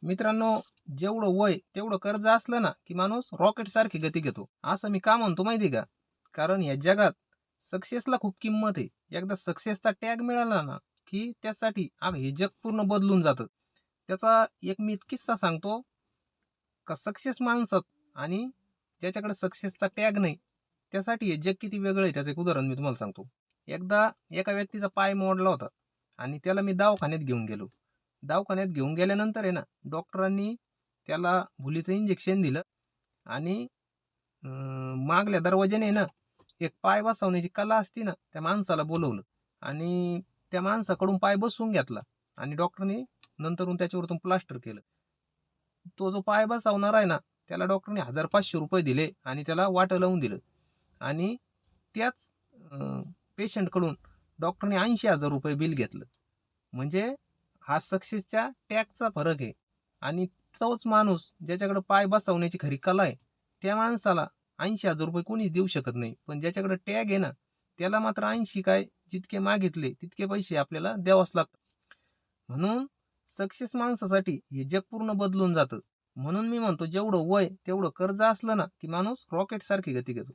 मित्रांनो, जेवढं वय तेवढं कर्ज असलं ना, की माणूस रॉकेट सारखी गती घेतो. असं मी का म्हणतो माहिती आहे का? कारण या जगात सक्सेसला खूप किंमत आहे. एकदा सक्सेसचा टॅग मिळाला ना, की त्यासाठी हे जग पूर्ण बदलून जातं. त्याचा एक मी किस्सा सांगतो का सक्सेस माणसात आणि ज्याच्याकडे सक्सेसचा टॅग नाही, त्यासाठी हे जग किती वेगळं आहे त्याचं एक उदाहरण मी तुम्हाला सांगतो. एकदा एका व्यक्तीचा पाय मोडला होता आणि त्याला मी दवाखान्यात घेऊन गेलो. दवाखान्यात घेऊन गेल्यानंतर आहे ना, डॉक्टरांनी त्याला भुलीचं इंजेक्शन दिलं आणि मागल्या दरवाजाने आहे ना, एक पाय बसवण्याची कला असते ना, त्या माणसाला बोलवलं आणि त्या माणसाकडून पाय बसवून घेतला आणि डॉक्टरनी नंतरून त्याच्यावरतून प्लास्टर केलं. तो जो पाय बसवणार आहे ना, त्याला डॉक्टरने ₹1,500 दिले आणि त्याला वाटं लावून दिलं आणि त्याच पेशंटकडून डॉक्टरने ₹80,000 बिल घेतलं. म्हणजे हा सक्सेसच्या टॅगचा फरक आहे आणि तोच माणूस ज्याच्याकडे पाय बसवण्याची खरी कला आहे, त्या माणसाला ₹80,000 कोणीच देऊ शकत नाही. पण ज्याच्याकडे टॅग आहे ना, त्याला मात्र 80 काय जितके मागितले तितके पैसे आपल्याला द्यावंच लागतात. म्हणून सक्सेस माणसासाठी हे जग पूर्ण बदलून जातं. म्हणून मी म्हणतो जेवढं वय तेवढं कर्ज असलं ना, की माणूस रॉकेट सारखी गती घेतो.